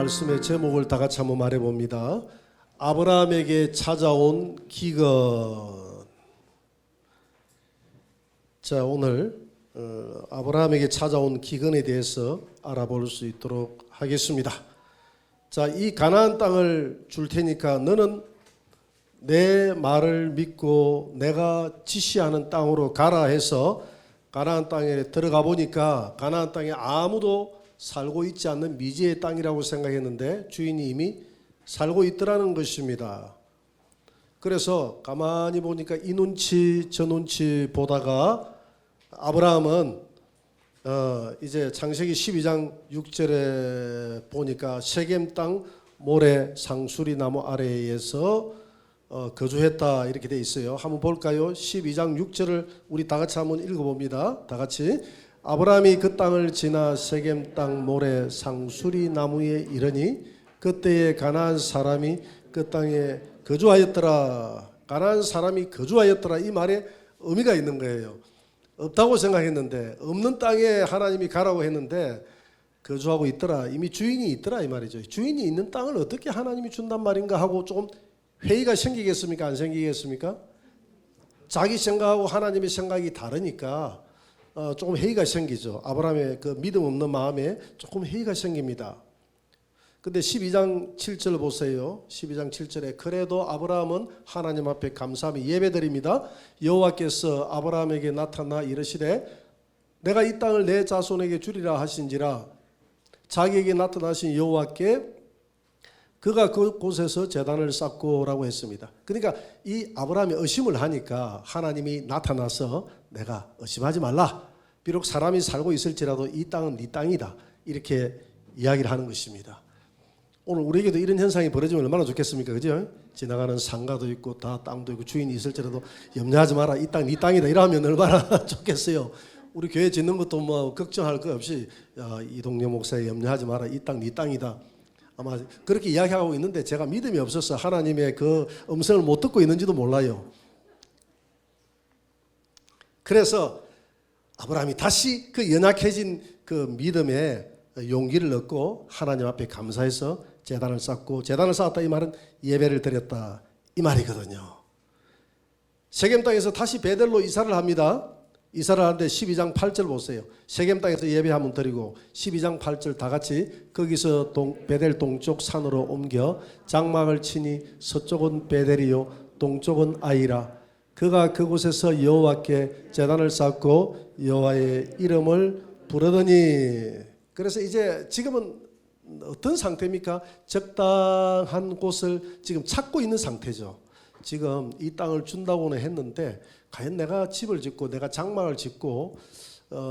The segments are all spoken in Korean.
말씀의 제목을 다 같이 한번 말해봅니다. 아브라함에게 찾아온 기근. 자, 오늘 아브라함에게 찾아온 기근에 대해서 알아볼 수 있도록 하겠습니다. 자, 이 가나안 땅을 줄 테니까 너는 내 말을 믿고 내가 지시하는 땅으로 가라 해서 가나안 땅에 들어가 보니까 가나안 땅에 아무도 살고 있지 않는 미지의 땅이라고 생각했는데 주인이 이미 살고 있더라는 것입니다. 그래서 가만히 보니까 이 눈치 저 눈치 보다가 아브라함은 이제 창세기 12장 6절에 보니까 세겜 땅 모래 상수리 나무 아래에서 거주했다 이렇게 돼 있어요. 한번 볼까요? 12장 6절을 우리 다 같이 한번 읽어봅니다. 다 같이. 아브라함이 그 땅을 지나 세겜 땅 모래 상수리 나무에 이르니 그때에 가나안 사람이 그 땅에 거주하였더라. 가나안 사람이 거주하였더라. 이 말에 의미가 있는 거예요. 없다고 생각했는데 없는 땅에 하나님이 가라고 했는데 거주하고 있더라. 이미 주인이 있더라 이 말이죠. 주인이 있는 땅을 어떻게 하나님이 준단 말인가 하고 조금 회의가 생기겠습니까? 안 생기겠습니까? 자기 생각하고 하나님의 생각이 다르니까 조금 회의가 생기죠. 아브라함의 그 믿음 없는 마음에 조금 회의가 생깁니다. 근데 12장 7절 보세요. 12장 7절에 그래도 아브라함은 하나님 앞에 감사하며 예배드립니다. 여호와께서 아브라함에게 나타나 이르시되 내가 이 땅을 내 자손에게 주리라 하신지라. 자기에게 나타나신 여호와께 그가 그곳에서 제단을 쌓고라고 했습니다. 그러니까 이 아브라함이 의심을 하니까 하나님이 나타나서 내가 의심하지 말라. 비록 사람이 살고 있을지라도 이 땅은 네 땅이다. 이렇게 이야기를 하는 것입니다. 오늘 우리에게도 이런 현상이 벌어지면 얼마나 좋겠습니까? 그죠? 지나가는 상가도 있고 다 땅도 있고 주인이 있을지라도 염려하지 마라. 이 땅 네 땅이다. 이러면 얼마나 좋겠어요. 우리 교회 짓는 것도 뭐 걱정할 거 없이 이동영 목사에 염려하지 마라. 이 땅 네 땅이다. 아마 그렇게 이야기하고 있는데 제가 믿음이 없어서 하나님의 그 음성을 못 듣고 있는지도 몰라요. 그래서 아브라함이 다시 그 연약해진 그 믿음에 용기를 얻고 하나님 앞에 감사해서 제단을 쌓고, 제단을 쌓았다 이 말은 예배를 드렸다 이 말이거든요. 세겜 땅에서 다시 베델로 이사를 합니다. 이사를 하는데 12장 8절 보세요. 세겜 땅에서 예배 한번 드리고 12장 8절 다 같이 거기서 베델 동쪽 산으로 옮겨 장막을 치니 서쪽은 베델이요 동쪽은 아이라. 그가 그곳에서 여호와께 제단을 쌓고 여호와의 이름을 부르더니. 그래서 이제 지금은 어떤 상태입니까? 적당한 곳을 지금 찾고 있는 상태죠. 지금 이 땅을 준다고는 했는데 과연 내가 집을 짓고 내가 장막을 짓고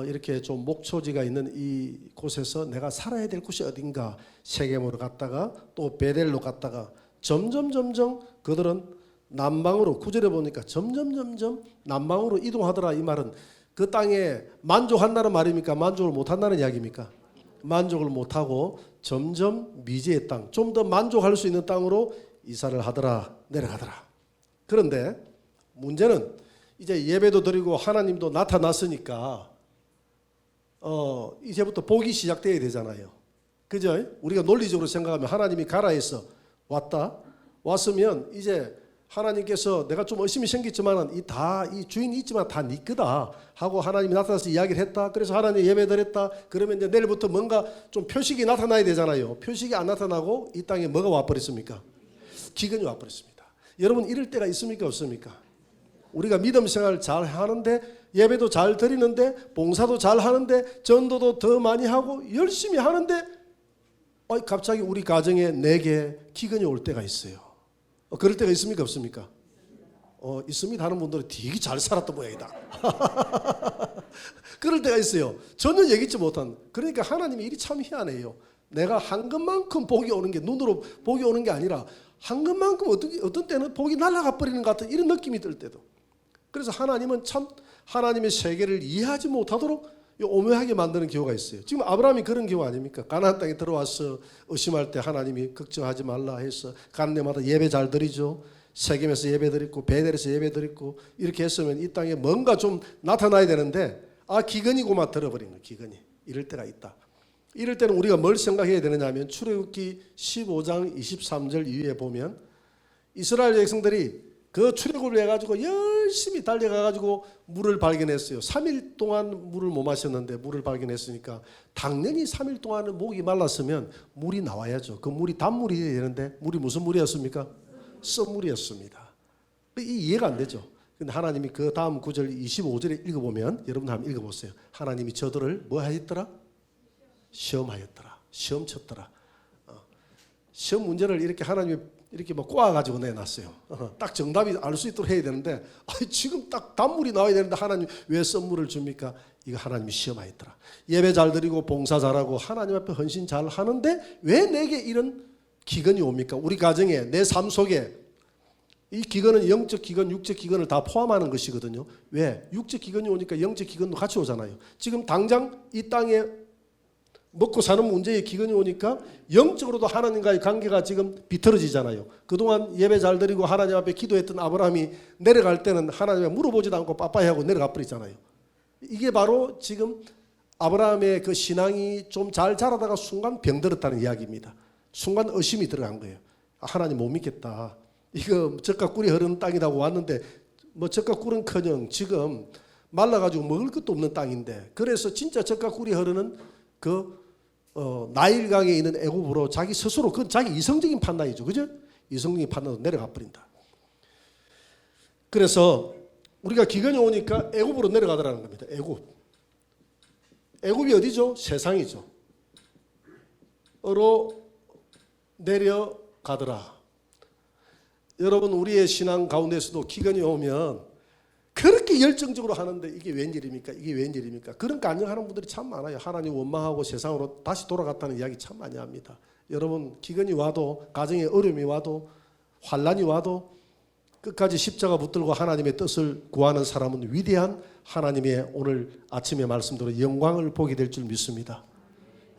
이렇게 좀 목초지가 있는 이 곳에서 내가 살아야 될 곳이 어딘가. 세겜으로 갔다가 또 베델로 갔다가 점점 그들은 남방으로, 9절에 보니까 점점 남방으로 이동하더라. 이 말은 그 땅에 만족한다는 말입니까? 만족을 못한다는 이야기입니까? 만족을 못하고 점점 미지의 땅, 좀 더 만족할 수 있는 땅으로 이사를 하더라. 내려가더라. 그런데 문제는 이제 예배도 드리고 하나님도 나타났으니까 이제부터 복이 시작돼야 되잖아요. 그죠? 우리가 논리적으로 생각하면 하나님이 가라 해서 왔으면 이제 하나님께서 내가 좀 의심이 생겼지만 이 주인이 있지만 다 네 거다 하고 하나님이 나타나서 이야기를 했다. 그래서 하나님 예배 드렸다. 그러면 이제 내일부터 뭔가 좀 표식이 나타나야 되잖아요. 표식이 안 나타나고 이 땅에 뭐가 와버렸습니까? 기근이 와버렸습니다. 여러분 이럴 때가 있습니까? 없습니까? 우리가 믿음 생활을 잘 하는데 예배도 잘 드리는데 봉사도 잘 하는데 전도도 더 많이 하고 열심히 하는데 갑자기 우리 가정에 내게 기근이 올 때가 있어요. 그럴 때가 있습니까? 없습니까? 있습니다 하는 분들은 되게 잘 살았던 모양이다. 그럴 때가 있어요. 전혀 예기치 못한. 그러니까 하나님이 일이 참 희한해요. 내가 한 것만큼 복이 오는 게 눈으로 복이 오는 게 아니라 한 것만큼 어떤 때는 복이 날아가 버리는 것 같은 이런 느낌이 들 때도. 그래서 하나님은 참 하나님의 세계를 이해하지 못하도록 오묘하게 만드는 경우가 있어요. 지금 아브라함이 그런 경우 아닙니까? 가나안 땅에 들어와서 의심할 때 하나님이 걱정하지 말라 해서 가는 데마다 예배 잘 드리죠. 세겜에서 예배 드리고 베델에서 예배 드리고 이렇게 했으면 이 땅에 뭔가 좀 나타나야 되는데 기근이고만 들어버리는 기근이 이럴 때가 있다. 이럴 때는 우리가 뭘 생각해야 되느냐면 출애굽기 15장 23절 이후에 보면 이스라엘 백성들이 그 출애굽을 해가지고 열심히 달려가가지고 물을 발견했어요. 3일 동안 물을 못 마셨는데 물을 발견했으니까 당연히 3일 동안은 목이 말랐으면 물이 나와야죠. 그 물이 단물이 되는데 물이 무슨 물이었습니까? 썩물이었습니다. 이해가 안 되죠. 근데 하나님이 그 다음 구절 25절에 읽어보면 여러분 한번 읽어보세요. 하나님이 저들을 뭐 하였더라? 시험하였더라. 시험 쳤더라. 시험 문제를 이렇게 하나님이 이렇게 막 꼬아가지고 내놨어요. 딱 정답이 알 수 있도록 해야 되는데 지금 딱 단물이 나와야 되는데 하나님 왜 선물을 줍니까? 이거 하나님이 시험하였더라. 예배 잘 드리고 봉사 잘하고 하나님 앞에 헌신 잘 하는데 왜 내게 이런 기근이 옵니까? 우리 가정에 내 삶 속에 이 기근은 영적 기근, 육적 기근을 다 포함하는 것이거든요. 왜? 육적 기근이 오니까 영적 기근도 같이 오잖아요. 지금 당장 이 땅에 먹고 사는 문제에 기근이 오니까 영적으로도 하나님과의 관계가 지금 비틀어지잖아요. 그동안 예배 잘 드리고 하나님 앞에 기도했던 아브라함이 내려갈 때는 하나님에 물어보지도 않고 빠빠이 하고 내려가 버리잖아요. 이게 바로 지금 아브라함의 그 신앙이 좀 잘 자라다가 순간 병들었다는 이야기입니다. 순간 의심이 들어간 거예요. 하나님 못 믿겠다. 이거 젖과 꿀이 흐르는 땅이라고 왔는데 뭐 젖과 꿀은커녕 지금 말라가지고 먹을 것도 없는 땅인데 그래서 진짜 젖과 꿀이 흐르는 그 나일강에 있는 애굽으로 자기 스스로 그건 자기 이성적인 판단이죠. 그죠? 이성적인 판단으로 내려가 버린다. 그래서 우리가 기근이 오니까 애굽으로 내려가더라는 겁니다. 애굽이 어디죠? 세상이죠. 으로 내려가더라. 여러분 우리의 신앙 가운데서도 기근이 오면 그렇게 열정적으로 하는데 이게 웬일입니까? 이게 웬일입니까? 그런 간증하는 분들이 참 많아요. 하나님 원망하고 세상으로 다시 돌아갔다는 이야기 참 많이 합니다. 여러분 기근이 와도 가정에 어려움이 와도 환난이 와도 끝까지 십자가 붙들고 하나님의 뜻을 구하는 사람은 위대한 하나님의 오늘 아침의 말씀대로 영광을 보게 될 줄 믿습니다.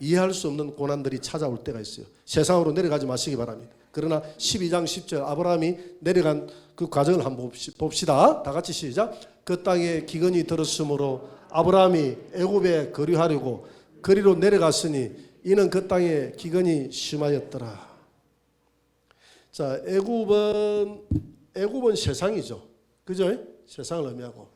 이해할 수 없는 고난들이 찾아올 때가 있어요. 세상으로 내려가지 마시기 바랍니다. 그러나 12장 10절 아브라함이 내려간 그 과정을 한번 봅시다. 다 같이 시작. 그 땅에 기근이 들었으므로 아브라함이 애굽에 거류하려고 거리로 내려갔으니 이는 그 땅에 기근이 심하였더라. 자, 애굽은 세상이죠. 그죠? 세상을 의미하고.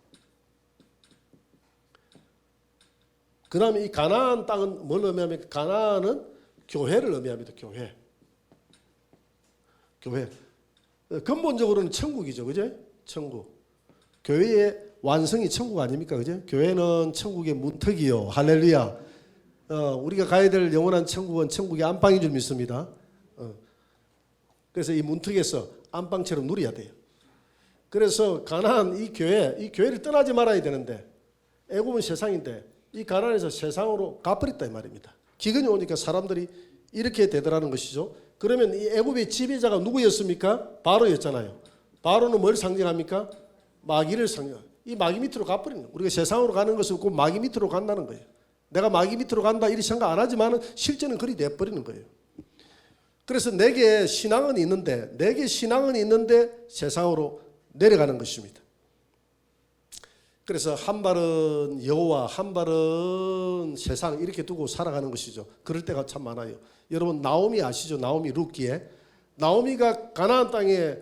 그 다음에 이 가나안 땅은 뭘 의미합니까? 가나안은 교회를 의미합니다. 교회. 근본적으로는 천국이죠. 그죠? 천국. 교회의 완성이 천국 아닙니까? 그죠? 교회는 천국의 문턱이요. 할렐루야. 우리가 가야 될 영원한 천국은 천국의 안방인 줄 믿습니다. 그래서 이 문턱에서 안방처럼 누려야 돼요. 그래서 가나안 이 교회를 떠나지 말아야 되는데 애굽은 세상인데 이 가나안에서 세상으로 가버렸다 이 말입니다. 기근이 오니까 사람들이 이렇게 되더라는 것이죠. 그러면 이 애굽의 지배자가 누구였습니까? 바로였잖아요. 바로는 뭘 상징합니까? 마귀를 상징합니다. 이 마귀 밑으로 가버리는 거예요. 우리가 세상으로 가는 것은 꼭 마귀 밑으로 간다는 거예요. 내가 마귀 밑으로 간다 이리 생각 안 하지만 실제는 그리 돼버리는 거예요. 그래서 내게 신앙은 있는데 세상으로 내려가는 것입니다. 그래서 한 발은 여호와 한 발은 세상 이렇게 두고 살아가는 것이죠. 그럴 때가 참 많아요. 여러분 나오미 아시죠? 나오미 룻기에 나오미가 가나안 땅에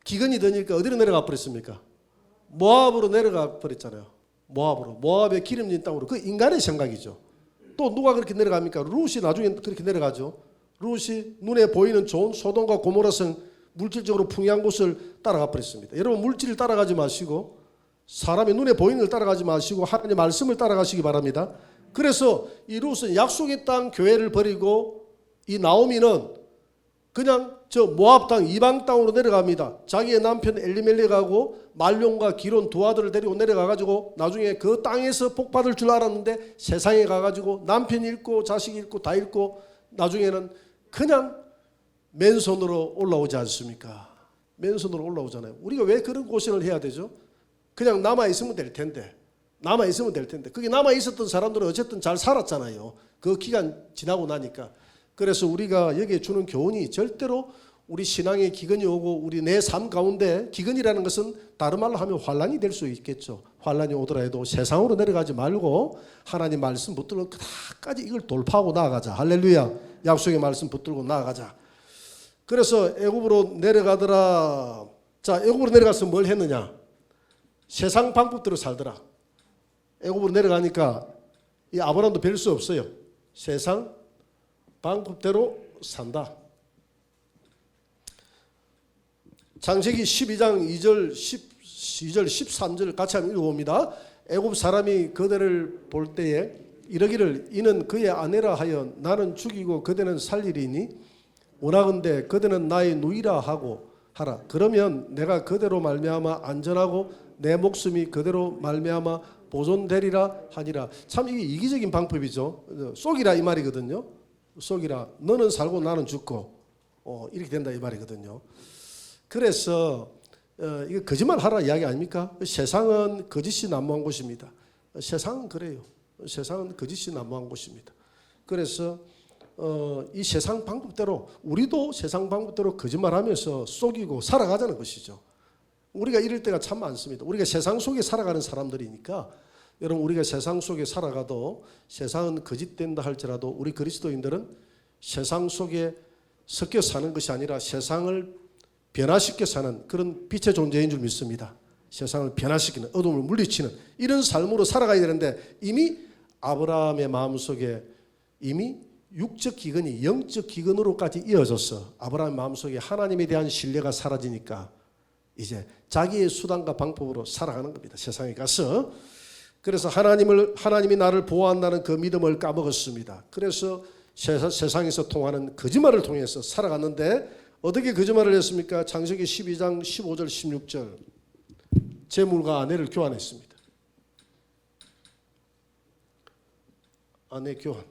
기근이 드니까 어디로 내려가 버렸습니까? 모압으로 내려가 버렸잖아요. 모압의 기름진 땅으로. 그 인간의 생각이죠. 또 누가 그렇게 내려갑니까? 룻이 나중에 그렇게 내려가죠. 룻이 눈에 보이는 좋은 소돔과 고모라성 물질적으로 풍요한 곳을 따라가 버렸습니다. 여러분 물질을 따라가지 마시고 사람의 눈에 보이는 걸 따라가지 마시고 하나님의 말씀을 따라가시기 바랍니다. 그래서 이 룻은 약속의 땅 교회를 버리고 이 나오미는 그냥 저 모압 땅 이방 땅으로 내려갑니다. 자기의 남편 엘리멜렉하고 말론과 기론 두 아들을 데리고 내려가가지고 나중에 그 땅에서 복 받을 줄 알았는데 세상에 가가지고 남편 잃고 자식 잃고 다 잃고 나중에는 그냥 맨손으로 올라오지 않습니까? 맨손으로 올라오잖아요. 우리가 왜 그런 고생을 해야 되죠? 그냥 남아있으면 될 텐데. 그게 남아있었던 사람들은 어쨌든 잘 살았잖아요. 그 기간 지나고 나니까. 그래서 우리가 여기에 주는 교훈이 절대로 우리 신앙의 기근이 오고 우리 내 삶 가운데 기근이라는 것은 다른 말로 하면 환난이 될 수 있겠죠. 환난이 오더라 해도 세상으로 내려가지 말고 하나님 말씀 붙들고 끝까지 이걸 돌파하고 나아가자. 할렐루야. 약속의 말씀 붙들고 나아가자. 그래서 애굽으로 내려가더라. 자, 애굽으로 내려가서 뭘 했느냐? 세상 방법대로 살더라. 애굽으로 내려가니까 이 아브라함도 별 수 없어요. 세상 방법대로 산다. 창세기 12장 2절 13절 같이 한번 읽어봅니다. 애굽 사람이 그대를 볼 때에 이르기를 이는 그의 아내라 하여 나는 죽이고 그대는 살리리니 원하건대 그대는 나의 누이라 하고 하라. 그러면 내가 그대로 말미암아 안전하고 내 목숨이 그대로 말미암아 보존되리라 하니라. 참 이게 이기적인 방법이죠. 쏘기라 이 말이거든요. 쏘기라. 너는 살고 나는 죽고 이렇게 된다 이 말이거든요. 그래서 이거 거짓말 하라 이야기 아닙니까? 세상은 거짓이 난무한 곳입니다. 세상은 그래요. 세상은 거짓이 난무한 곳입니다. 그래서 이 세상 방법대로 우리도 세상 방법대로 거짓말하면서 속이고 살아가자는 것이죠. 우리가 이럴 때가 참 많습니다. 우리가 세상 속에 살아가는 사람들이니까 여러분 우리가 세상 속에 살아가도 세상은 거짓된다 할지라도 우리 그리스도인들은 세상 속에 섞여 사는 것이 아니라 세상을 변화시켜 사는 그런 빛의 존재인 줄 믿습니다. 세상을 변화시키는 어둠을 물리치는 이런 삶으로 살아가야 되는데 이미 아브라함의 마음속에 이미 육적 기근이 영적 기근으로까지 이어졌어. 아브라함의 마음속에 하나님에 대한 신뢰가 사라지니까 이제 자기의 수단과 방법으로 살아가는 겁니다. 세상에 가서. 그래서 하나님이 나를 보호한다는 그 믿음을 까먹었습니다. 그래서 세상에서 통하는 거짓말을 통해서 살아갔는데 어떻게 거짓말을 했습니까? 창세기 12장 15절 16절 재물과 아내를 교환했습니다. 아내 교환.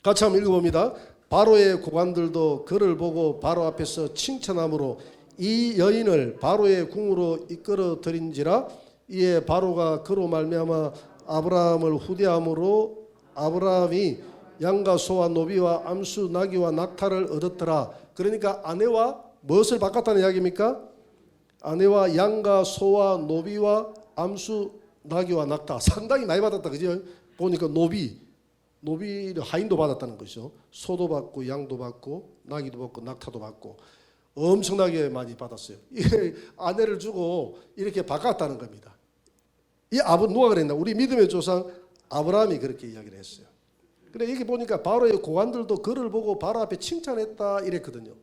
같이 한번 읽어봅니다. 바로의 고관들도 그를 보고 바로 앞에서 칭찬함으로 이 여인을 바로의 궁으로 이끌어 들인지라 이에 바로가 그로 말미암아 아브라함을 후대함으로 아브라함이 양과 소와 노비와 암수 나귀와 낙타를 얻었더라. 그러니까 아내와 무엇을 바꿨다는 이야기입니까? 아내와 양과 소와 노비와 암수 나귀와 낙타 상당히 많이 받았다. 그죠? 보니까 노비를 하인도 받았다는 것이죠. 소도 받고 양도 받고 나귀도 받고 낙타도 받고 엄청나게 많이 받았어요. 이게 아내를 주고 이렇게 바꿨다는 겁니다. 이 누가 그랬나? 우리 믿음의 조상 아브라함이 그렇게 이야기를 했어요. 그래 여기 보니까 바로의 고관들도 그를 보고 바로 앞에 칭찬했다 이랬거든요.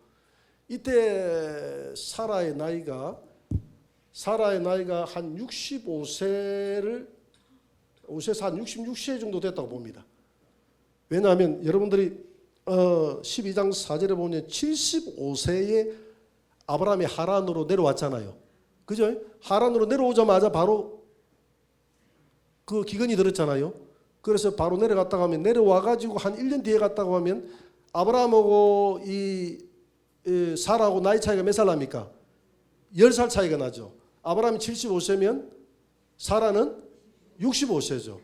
이때 사라의 나이가 한 65세에서 한 66세 정도 됐다고 봅니다. 왜냐하면 여러분들이 12장 4절에 보면 75세에 아브라함이 하란으로 내려왔잖아요. 그죠? 하란으로 내려오자마자 바로 그 기근이 들었잖아요. 그래서 바로 내려갔다가 하면 내려와가지고 한 1년 뒤에 갔다고 하면 아브라함하고 이 사라하고 나이 차이가 몇 살 납니까? 10살 차이가 나죠. 아브라함이 75세면 사라는 65세죠.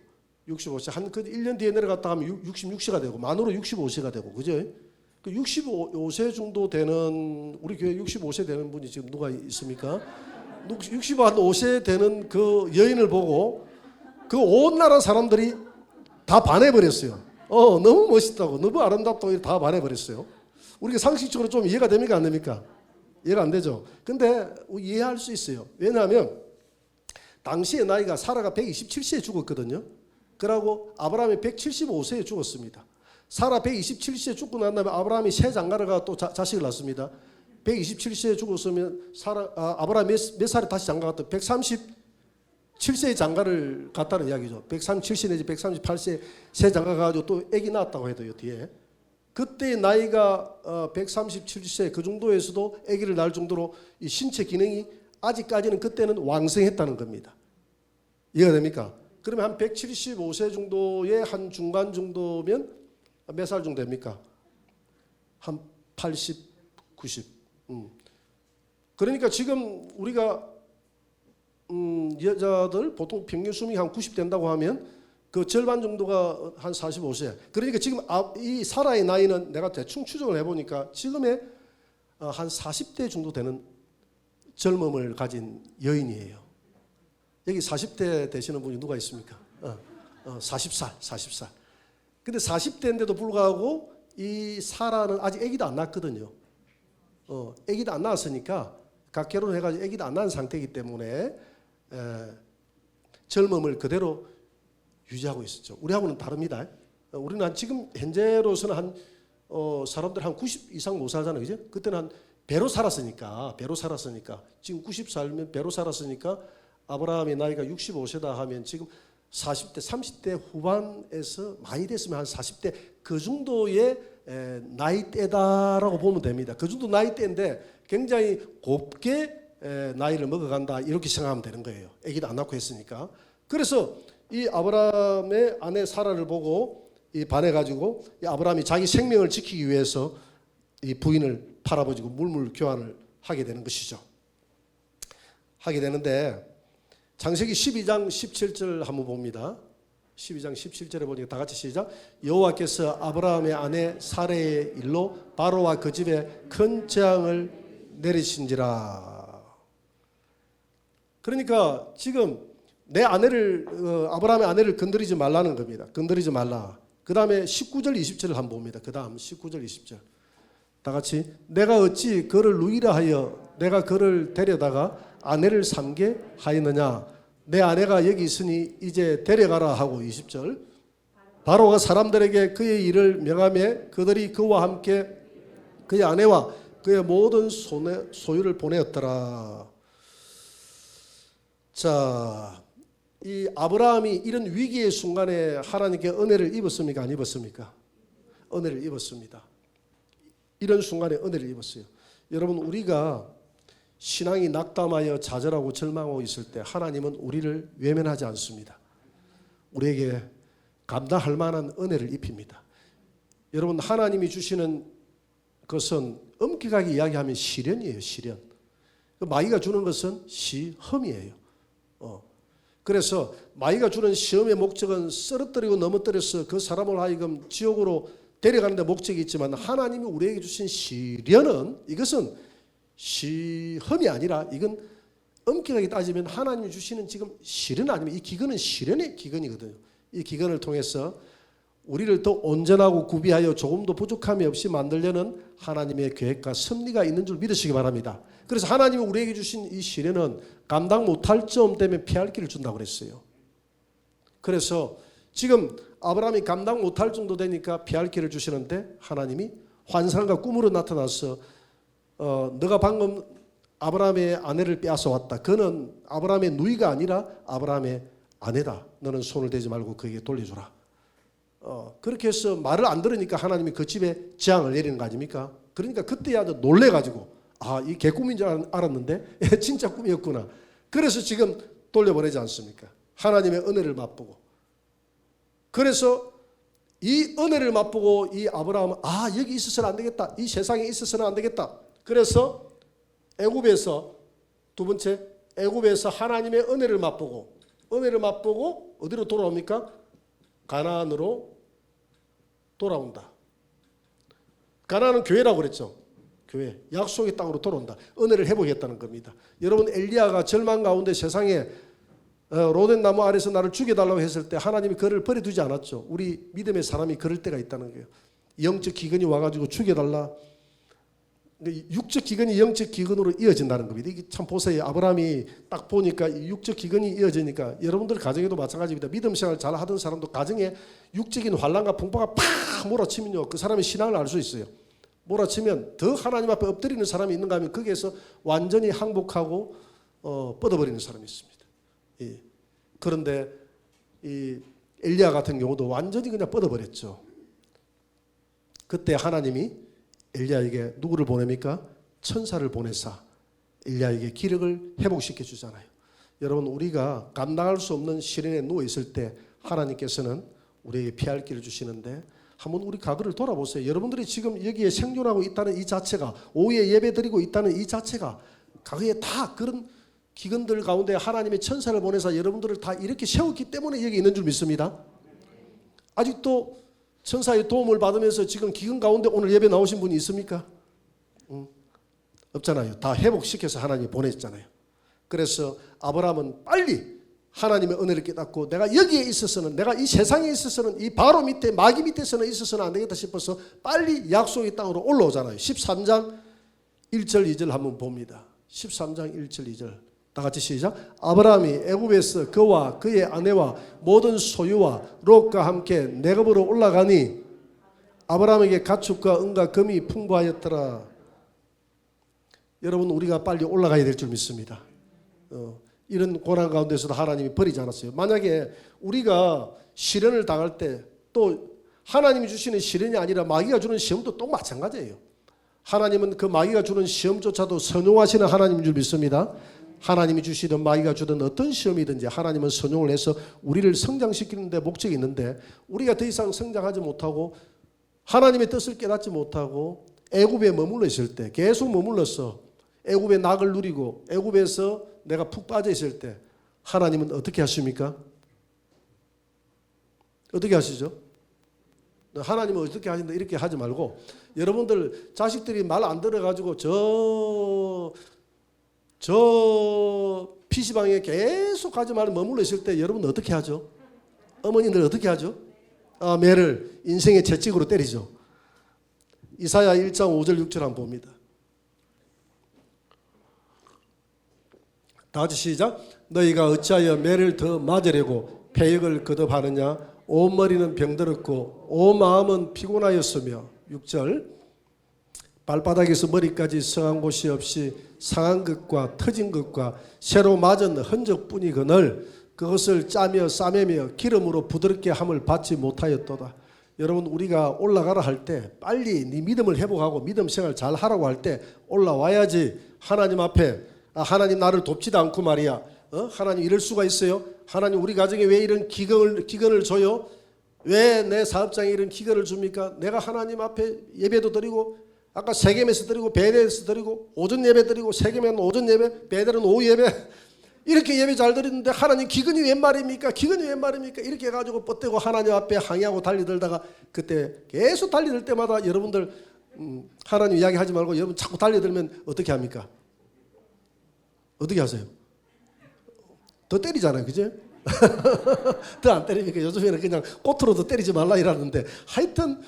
65세. 한 그 1년 뒤에 내려갔다 하면 66세가 되고 만으로 65세가 되고 그죠? 그 65세 정도 되는 우리 교회 65세 되는 분이 지금 누가 있습니까? 65세 되는 그 여인을 보고 그 온 나라 사람들이 다 반해버렸어요. 너무 멋있다고 너무 아름답다고 다 반해버렸어요. 우리가 상식적으로 좀 이해가 됩니까 안 됩니까? 이해가 안 되죠. 근데 이해할 수 있어요. 왜냐하면 당시의 나이가 사라가 127세에 죽었거든요. 그러고 아브라함이 175세에 죽었습니다. 사라 127세에 죽고 난 다음에 아브라함이 세 장가를 또 자식을 낳습니다. 127세에 죽었으면 아브라함이 몇 살에 다시 장가갔다? 137세에 장가를 갔다는 이야기죠. 137세 내지 138세 세 장가 가지고 또 아기 낳았다고 해도요 뒤에. 그때 나이가 137세 그 정도에서도 아기를 낳을 정도로 이 신체 기능이 아직까지는 그때는 왕성했다는 겁니다. 이해가 됩니까? 그러면 한 175세 정도의 한 중간 정도면 몇 살 정도 됩니까? 한 80, 90. 그러니까 지금 우리가 여자들 보통 평균 수명이 한 90 된다고 하면 그 절반 정도가 한 45세. 그러니까 지금 이 사라의 나이는 내가 대충 추정을 해보니까 지금의 한 40대 정도 되는 젊음을 가진 여인이에요. 여기 40대 되시는 분이 누가 있습니까? 40살. 근데 40대인데도 불구하고 이 사라는 아직 아기도 안 낳았거든요. 아기도 안 낳았으니까 각 결혼해가지고 아기도 안 낳은 상태이기 때문에 젊음을 그대로 유지하고 있었죠. 우리하고는 다릅니다. 우리는 지금 현재로서는 한 사람들 한 90 이상 못 살잖아요, 그죠? 그때는 한 배로 살았으니까 지금 90살면 배로 살았으니까 아브라함의 나이가 65세다 하면 지금 40대, 30대 후반에서 많이 됐으면 한 40대 그 정도의 나이대다라고 보면 됩니다. 그 정도 나이대인데 굉장히 곱게 나이를 먹어간다 이렇게 생각하면 되는 거예요. 아기도 안 낳고 했으니까. 그래서 이 아브라함의 아내 사라를 보고 이 반해가지고 이 아브라함이 자기 생명을 지키기 위해서 이 부인을 팔아버리고 물물 교환을 하게 되는 것이죠. 하게 되는데 창세기 12장 17절 한번 봅니다. 12장 17절에 보니까 다 같이 시작. 여호와께서 아브라함의 아내 사라의 일로 바로와 그 집에 큰 재앙을 내리신지라. 그러니까 지금 내 아내를 아브라함의 아내를 건드리지 말라는 겁니다. 건드리지 말라. 그 다음에 19절 20절을 한번 봅니다. 그 다음 19절 20절 다 같이 내가 어찌 그를 누이라 하여 내가 그를 데려다가 아내를 삼게 하였느냐. 내 아내가 여기 있으니 이제 데려가라 하고 20절 바로가 사람들에게 그의 일을 명하며 그들이 그와 함께 그의 아내와 그의 모든 소유를 보내었더라. 자, 이 아브라함이 이런 위기의 순간에 하나님께 은혜를 입었습니까? 안 입었습니까? 은혜를 입었습니다. 이런 순간에 은혜를 입었어요. 여러분, 우리가 신앙이 낙담하여 좌절하고 절망하고 있을 때 하나님은 우리를 외면하지 않습니다. 우리에게 감당할 만한 은혜를 입힙니다. 여러분, 하나님이 주시는 것은 엄격하게 이야기하면 시련이에요. 시련. 마귀가 주는 것은 시험이에요. 그래서 마귀가 주는 시험의 목적은 쓰러뜨리고 넘어뜨려서 그 사람을 하여금 지옥으로 데려가는 데 목적이 있지만 하나님이 우리에게 주신 시련은 이것은 시험이 아니라 이건 엄격하게 따지면 하나님이 주시는 지금 시련 아니면 이 기근은 시련의 기근이거든요. 이 기근을 통해서 우리를 더 온전하고 구비하여 조금도 부족함이 없이 만들려는 하나님의 계획과 섭리가 있는 줄 믿으시기 바랍니다. 그래서 하나님이 우리에게 주신 이 시련은 감당 못할 점 때문에 피할 길을 준다고 그랬어요. 그래서 지금 아브라함이 감당 못할 정도 되니까 피할 길을 주시는데 하나님이 환상과 꿈으로 나타나서 너가 방금 아브라함의 아내를 빼앗아 왔다. 그는 아브라함의 누이가 아니라 아브라함의 아내다. 너는 손을 대지 말고 그에게 돌려주라. 그렇게 해서 말을 안 들으니까 하나님이 그 집에 재앙을 내리는 거 아닙니까? 그러니까 그때야 놀래가지고 이 개꿈인 줄 알았는데 진짜 꿈이었구나. 그래서 지금 돌려보내지 않습니까? 하나님의 은혜를 맛보고. 그래서 이 은혜를 맛보고 이 아브라함은 여기 있어서는 안 되겠다. 이 세상에 있어서는 안 되겠다. 그래서 애굽에서 두 번째 애굽에서 하나님의 은혜를 맛보고 어디로 돌아옵니까? 가나안으로 돌아온다. 가나안은 교회라고 그랬죠. 교회. 약속의 땅으로 돌아온다. 은혜를 회복했다는 겁니다. 여러분, 엘리야가 절망 가운데 세상에 로덴 나무 아래서 나를 죽여달라고 했을 때 하나님이 그를 버려두지 않았죠. 우리 믿음의 사람이 그럴 때가 있다는 거예요. 영적 기근이 와가지고 죽여달라. 육적 기근이 영적 기근으로 이어진다는 겁니다. 이게 참 보세요. 아브라함이 딱 보니까 육적 기근이 이어지니까 여러분들 가정에도 마찬가지입니다. 믿음 생활 잘 하던 사람도 가정에 육적인 환란과 풍파가 팍 몰아치면요, 그 사람의 신앙을 알 수 있어요. 몰아치면 더 하나님 앞에 엎드리는 사람이 있는가 하면 거기에서 완전히 항복하고 뻗어버리는 사람이 있습니다. 그런데 이 엘리야 같은 경우도 완전히 그냥 뻗어버렸죠. 그때 하나님이 엘리야에게 누구를 보냅니까? 천사를 보내사 엘리야에게 기력을 회복시켜 주잖아요. 여러분, 우리가 감당할 수 없는 시련에 누워 있을 때 하나님께서는 우리에게 피할 길을 주시는데 한번 우리 과거를 돌아보세요. 여러분들이 지금 여기에 생존하고 있다는 이 자체가, 오후에 예배 드리고 있다는 이 자체가 과거에 다 그런 기근들 가운데 하나님의 천사를 보내서 여러분들을 다 이렇게 세웠기 때문에 여기 있는 줄 믿습니다. 아직도 천사의 도움을 받으면서 지금 기근 가운데 오늘 예배 나오신 분이 있습니까? 없잖아요. 다 회복시켜서 하나님이 보냈잖아요. 그래서 아브라함은 빨리 하나님의 은혜를 깨닫고 내가 여기에 있어서는, 내가 이 세상에 있어서는, 이 바로 밑에 마귀 밑에서는 있어서는 안 되겠다 싶어서 빨리 약속의 땅으로 올라오잖아요. 13장 1절 2절 한번 봅니다. 13장 1절 2절 다 같이 시작. 아브라함이 애굽에서 그와 그의 아내와 모든 소유와 롯과 함께 네겝으로 올라가니 아브라함에게 가축과 은과 금이 풍부하였더라. 여러분, 우리가 빨리 올라가야 될 줄 믿습니다. 이런 고난 가운데서도 하나님이 버리지 않았어요. 만약에 우리가 시련을 당할 때, 또 하나님이 주시는 시련이 아니라 마귀가 주는 시험도 또 마찬가지예요. 하나님은 그 마귀가 주는 시험조차도 선용하시는 하나님인 줄 믿습니다. 하나님이 주시든 마귀가 주든 어떤 시험이든지 하나님은 선용을 해서 우리를 성장시키는 데 목적이 있는데, 우리가 더 이상 성장하지 못하고 하나님의 뜻을 깨닫지 못하고 애굽에 머물러 있을 때, 계속 머물러서 애굽의 낙을 누리고 애굽에서 내가 푹 빠져 있을 때 하나님은 어떻게 하십니까? 어떻게 하시죠? 하나님은 어떻게 하신다 이렇게 하지 말고, 여러분들 자식들이 말 안 들어가지고 저 PC방에 계속 가지 말고 머물러 있을 때 여러분 어떻게 하죠? 어머니들 어떻게 하죠? 매를 인생의 채찍으로 때리죠. 이사야 1장 5절 6절 한번 봅니다. 다 같이 시작. 너희가 어찌하여 매를 더 맞으려고 폐역을 거듭하느냐? 온 머리는 병들었고 온 마음은 피곤하였으며. 6절. 발바닥에서 머리까지 성한 곳이 없이 상한 것과 터진 것과 새로 맞은 흔적뿐이거늘 그것을 짜며 싸매며 기름으로 부드럽게 함을 받지 못하였도다. 여러분, 우리가 올라가라 할 때 빨리 네 믿음을 회복하고 믿음 생활 잘 하라고 할 때 올라와야지. 하나님 앞에 하나님 나를 돕지도 않고 말이야. 하나님 이럴 수가 있어요? 하나님 우리 가정에 왜 이런 기근을 줘요? 왜 내 사업장에 이런 기근을 줍니까? 내가 하나님 앞에 예배도 드리고, 아까 세겜에서 드리고 베델에서 드리고, 오전 예배 드리고, 세겜에는 오전 예배, 베델은 오후 예배, 이렇게 예배 잘 드리는데 하나님 기근이 웬 말입니까? 기근이 웬 말입니까? 이렇게 해가지고 뻗대고 하나님 앞에 항의하고 달리들다가, 그때 계속 달리들 때마다 여러분들 하나님 이야기하지 말고 여러분 자꾸 달리들면 어떻게 합니까? 어떻게 하세요? 더 때리잖아요, 그죠? 더 안 때리니까 요즘에는 그냥 꽃으로도 때리지 말라 이러는데, 하여튼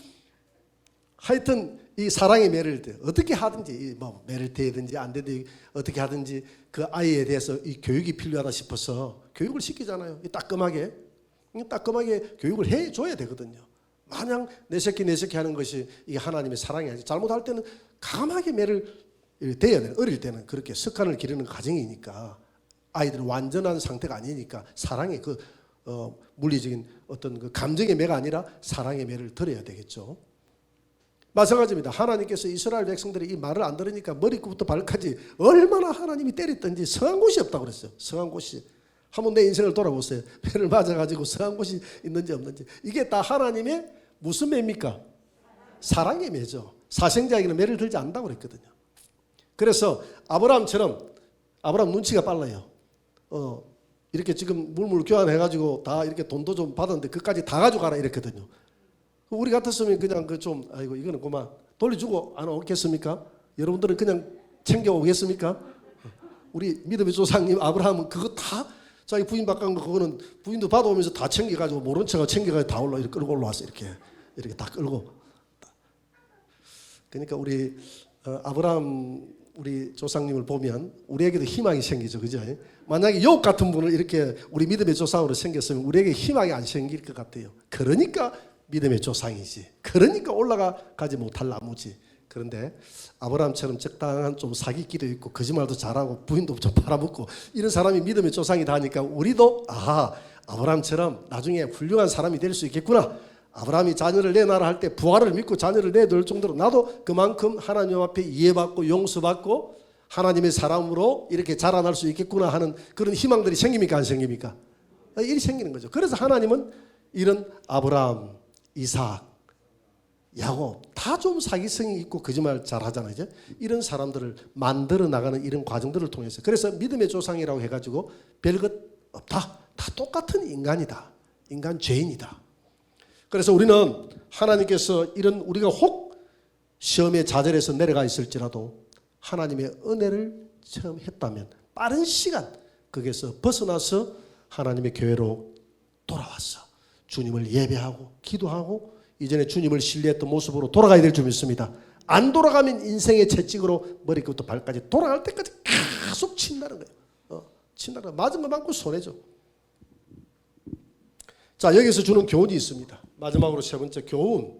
이 사랑의 매를 때 어떻게 하든지, 뭐 매를 대든지 안 되든지 어떻게 하든지 그 아이에 대해서 이 교육이 필요하다 싶어서 교육을 시키잖아요. 따끔하게 교육을 해줘야 되거든요. 마냥 내 새끼 하는 것이 이게 하나님의 사랑이 아니지. 잘못할 때는 강하게 매를 대야 돼요. 어릴 때는 그렇게 습관을 기르는 과정이니까, 아이들은 완전한 상태가 아니니까 사랑의 그 물리적인 어떤 그 감정의 매가 아니라 사랑의 매를 들어야 되겠죠. 마찬가지입니다. 하나님께서 이스라엘 백성들이 이 말을 안 들으니까 머리끝부터 발까지 얼마나 하나님이 때렸던지 성한 곳이 없다고 그랬어요. 성한 곳이. 한번 내 인생을 돌아보세요. 매를 맞아가지고 성한 곳이 있는지 없는지. 이게 다 하나님의 무슨 매입니까? 사랑의 매죠. 사생자에게는 매를 들지 않는다고 그랬거든요. 그래서 아브라함처럼, 아브라함 눈치가 빨라요. 이렇게 지금 물물 교환해가지고 다 이렇게 돈도 좀 받았는데 그까지 다 가져가라 이랬거든요. 우리 같았으면 그냥 아이고 이거는 그만 돌려주고 안 오겠습니까? 여러분들은 그냥 챙겨오겠습니까? 우리 믿음의 조상님 아브라함은 그거 다 자기 부인 바꾼 거 그거는 부인도 받아오면서 다 챙겨가지고 모른 척하고 챙겨가지고 다 이렇게 끌고 올라왔어. 이렇게 다 끌고. 그러니까 우리 아브라함 우리 조상님을 보면 우리에게도 희망이 생기죠, 그죠? 만약에 욥 같은 분을 이렇게 우리 믿음의 조상으로 생겼으면 우리에게 희망이 안 생길 것 같아요. 그러니까 믿음의 조상이지. 그러니까 올라가지 못할 나무지. 그런데 아브라함처럼 적당한 좀 사기끼도 있고 거짓말도 잘하고 부인도 좀 팔아먹고 이런 사람이 믿음의 조상이다 하니까 우리도 아브라함처럼 나중에 훌륭한 사람이 될 수 있겠구나. 아브라함이 자녀를 내놔라 할 때 부활을 믿고 자녀를 내둘 정도로 나도 그만큼 하나님 앞에 이해받고 용서받고 하나님의 사람으로 이렇게 자라날 수 있겠구나 하는 그런 희망들이 생깁니까? 안 생깁니까? 일이 생기는 거죠. 그래서 하나님은 이런 아브라함, 이삭, 야곱 다 좀 사기성이 있고 거짓말 잘하잖아요. 이제 이런 사람들을 만들어 나가는 이런 과정들을 통해서, 그래서 믿음의 조상이라고 해가지고 별것 없다. 다 똑같은 인간이다. 인간 죄인이다. 그래서 우리는 하나님께서 이런 우리가 혹 시험에 좌절해서 내려가 있을지라도 하나님의 은혜를 처음 했다면 빠른 시간 거기에서 벗어나서 하나님의 교회로 돌아왔어. 주님을 예배하고 기도하고 이전에 주님을 신뢰했던 모습으로 돌아가야 될 줄 믿습니다. 안 돌아가면 인생의 채찍으로 머리부터 발까지 돌아갈 때까지 계속 친다는 거예요. 친다는 거예요. 맞은 거 많고 손해죠. 자, 여기서 주는 교훈이 있습니다. 마지막으로 세 번째 교훈.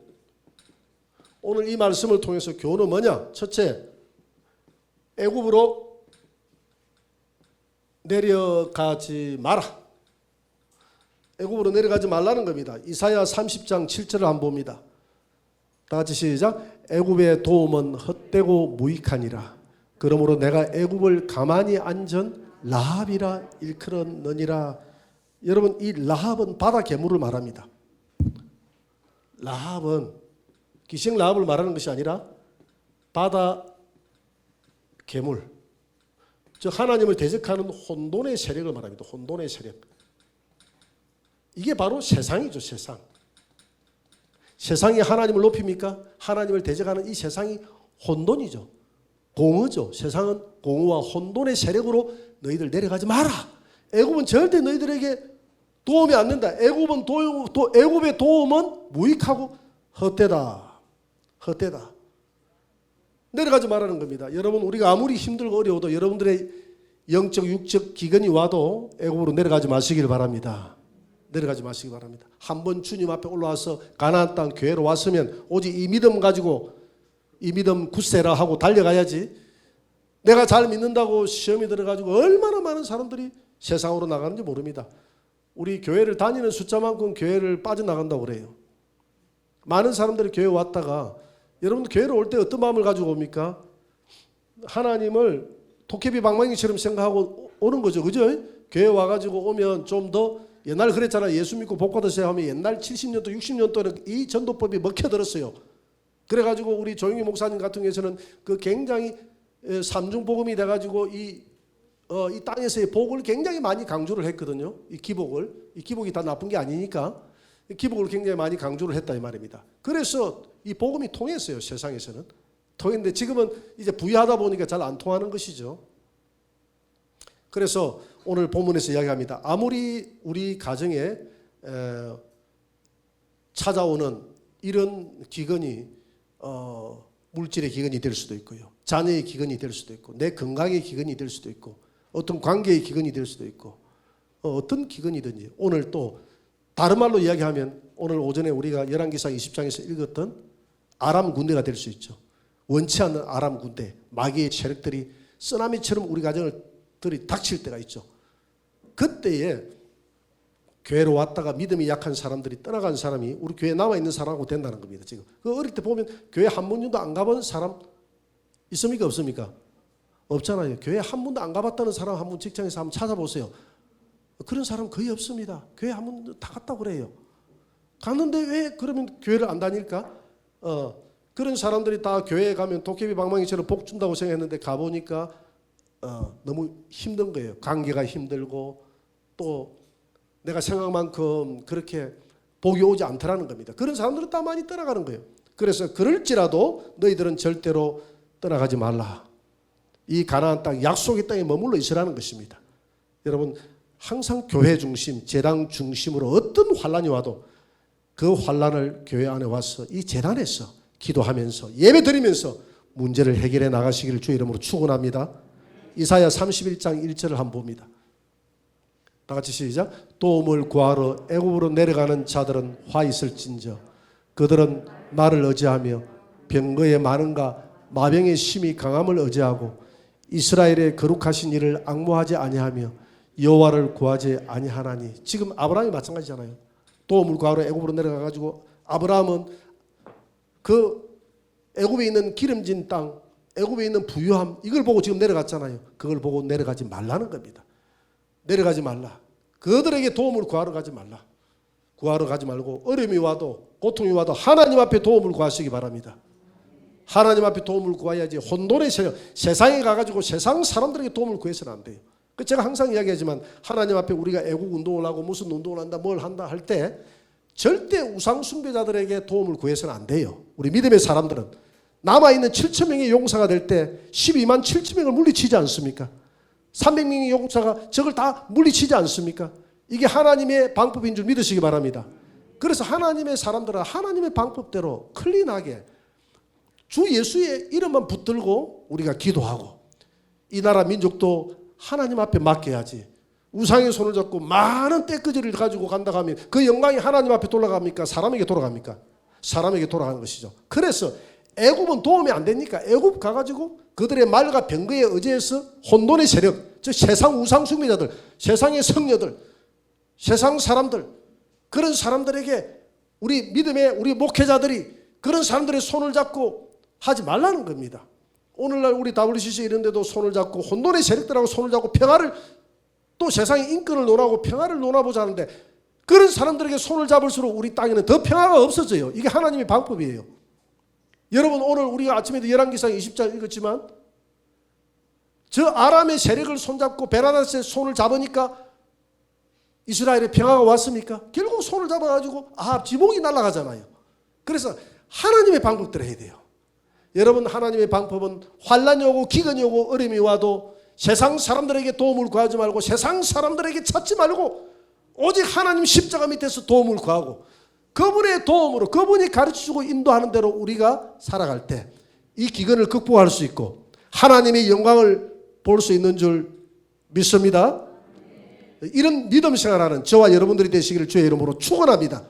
오늘 이 말씀을 통해서 교훈은 뭐냐? 첫째, 애굽으로 내려가지 마라. 애굽으로 내려가지 말라는 겁니다. 이사야 30장 7절을 한번 봅니다. 다 같이 시작. 애굽의 도움은 헛되고 무익하니라. 그러므로 내가 애굽을 가만히 앉은 라합이라 일컬었느니라. 여러분, 이 라합은 바다 괴물을 말합니다. 라합은 기생 라합을 말하는 것이 아니라 바다 괴물, 즉 하나님을 대적하는 혼돈의 세력을 말합니다. 혼돈의 세력. 이게 바로 세상이죠. 세상. 세상이 하나님을 높입니까? 하나님을 대적하는 이 세상이 혼돈이죠. 공허죠. 세상은 공허와 혼돈의 세력으로 너희들 내려가지 마라. 애굽은 절대 너희들에게 도움이 안 된다. 애굽의 도움은 무익하고 헛되다. 헛되다. 내려가지 말라는 겁니다. 여러분, 우리가 아무리 힘들고 어려워도 여러분들의 영적 육적 기근이 와도 애굽으로 내려가지 마시길 바랍니다. 내려가지 마시기 바랍니다. 한번 주님 앞에 올라와서 가나안 땅 교회로 왔으면 오직 이 믿음 가지고 이 믿음 굳세라 하고 달려가야지. 내가 잘 믿는다고 시험이 들어가지고 얼마나 많은 사람들이 세상으로 나가는지 모릅니다. 우리 교회를 다니는 숫자만큼 교회를 빠져나간다고 그래요. 많은 사람들이 교회 왔다가 여러분들 교회를 올 때 어떤 마음을 가지고 옵니까? 하나님을 도깨비 방망이처럼 생각하고 오는 거죠. 그죠? 교회 와가지고 오면 좀 더 옛날 그랬잖아요. 예수 믿고 복 받으세요 하면 옛날 70년도 60년도에는 이 전도법이 먹혀들었어요. 그래가지고 우리 조영희 목사님 같은 경우에는 그 굉장히 삼중복음이 돼가지고 이 땅에서의 복을 굉장히 많이 강조를 했거든요. 이 기복이 다 나쁜 게 아니니까 기복을 굉장히 많이 강조를 했다 이 말입니다. 그래서 이 복음이 통했어요. 세상에서는 통했는데 지금은 이제 부유하다 보니까 잘 안 통하는 것이죠. 그래서 오늘 본문에서 이야기합니다. 아무리 우리 가정에 찾아오는 이런 기근이 물질의 기근이 될 수도 있고요. 자녀의 기근이 될 수도 있고 내 건강의 기근이 될 수도 있고 어떤 관계의 기근이 될 수도 있고 어떤 기근이든지 오늘 또 다른 말로 이야기하면 오늘 오전에 우리가 열왕기상 20장에서 읽었던 아람 군대가 될 수 있죠. 원치 않는 아람 군대, 마귀의 세력들이 쓰나미처럼 우리 가정을 닥칠 때가 있죠. 그때에 교회로 왔다가 믿음이 약한 사람들이 떠나간 사람이 우리 교회에 남아있는 사람하고 된다는 겁니다. 지금 그 어릴 때 보면 교회 한 번도 안 가본 사람 있습니까? 없습니까? 없잖아요. 교회 한 번도 안 가봤다는 사람 한 번 직장에서 한번 찾아보세요. 그런 사람 거의 없습니다. 교회 한 번 다 갔다고 그래요. 갔는데 왜 그러면 교회를 안 다닐까? 그런 사람들이 다 교회에 가면 도깨비 방망이처럼 복 준다고 생각했는데 가보니까 너무 힘든 거예요. 관계가 힘들고 또 내가 생각만큼 그렇게 복이 오지 않더라는 겁니다. 그런 사람들은 다 많이 떠나가는 거예요. 그래서 그럴지라도 너희들은 절대로 떠나가지 말라. 이 가나안 땅 약속의 땅에 머물러 있으라는 것입니다. 여러분 항상 교회 중심, 제당 중심으로 어떤 환란이 와도 그 환란을 교회 안에 와서 이 제단에서 기도하면서 예배드리면서 문제를 해결해 나가시기를 주 이름으로 축원합니다. 이사야 31장 1절을 한번 봅니다. 다 같이 시작. 도움을 구하러 애굽으로 내려가는 자들은 화 있을진저 그들은 나를 의지하며 병거의 많음과 마병의 심이 강함을 의지하고 이스라엘의 거룩하신 이를 앙모하지 아니하며 여호와를 구하지 아니하나니. 지금 아브라함이 마찬가지잖아요. 도움을 구하러 애굽으로 내려가가지고 아브라함은 그 애굽에 있는 기름진 땅, 애굽에 있는 부유함 이걸 보고 지금 내려갔잖아요. 그걸 보고 내려가지 말라는 겁니다. 내려가지 말라. 그들에게 도움을 구하러 가지 말라. 구하러 가지 말고 어려움이 와도 고통이 와도 하나님 앞에 도움을 구하시기 바랍니다. 하나님 앞에 도움을 구해야지 혼돈의 세력, 세상에 가가지고 세상 사람들에게 도움을 구해서는 안 돼요. 제가 항상 이야기하지만 하나님 앞에 우리가 애국 운동을 하고 무슨 운동을 한다 뭘 한다 할 때 절대 우상 숭배자들에게 도움을 구해서는 안 돼요. 우리 믿음의 사람들은 남아있는 7천 명의 용사가 될 때 12만 7천 명을 물리치지 않습니까? 300명의 용사가 적을 다 물리치지 않습니까? 이게 하나님의 방법인 줄 믿으시기 바랍니다. 그래서 하나님의 사람들은 하나님의 방법대로 클린하게 주 예수의 이름만 붙들고 우리가 기도하고 이 나라 민족도 하나님 앞에 맡겨야지. 우상의 손을 잡고 많은 떼끄지를 가지고 간다고 하면 그 영광이 하나님 앞에 돌아갑니까? 사람에게 돌아갑니까? 사람에게 돌아가는 것이죠. 그래서 애굽은 도움이 안 되니까 애굽 가가지고 그들의 말과 병거에 의지해서 혼돈의 세력, 즉 세상 우상 숭배자들, 세상의 성녀들, 세상 사람들, 그런 사람들에게 우리 믿음의 우리 목회자들이 그런 사람들의 손을 잡고 하지 말라는 겁니다. 오늘날 우리 WCC 이런 데도 손을 잡고 혼돈의 세력들하고 손을 잡고 평화를 또 세상의 인권을 논하고 평화를 논하고자 하는데 그런 사람들에게 손을 잡을수록 우리 땅에는 더 평화가 없어져요. 이게 하나님의 방법이에요. 여러분 오늘 우리가 아침에도 열왕기상 20장 읽었지만 저 아람의 세력을 손잡고 베라다스의 손을 잡으니까 이스라엘에 평화가 왔습니까? 결국 손을 잡아가지고 아합 지목이 날아가잖아요. 그래서 하나님의 방법대로 해야 돼요. 여러분 하나님의 방법은 환난이 오고 기근이 오고 어려움이 와도 세상 사람들에게 도움을 구하지 말고 세상 사람들에게 찾지 말고 오직 하나님 십자가 밑에서 도움을 구하고 그분의 도움으로 그분이 가르쳐주고 인도하는 대로 우리가 살아갈 때 이 기근을 극복할 수 있고 하나님의 영광을 볼 수 있는 줄 믿습니다. 이런 믿음 생활하는 저와 여러분들이 되시기를 주의 이름으로 축원합니다.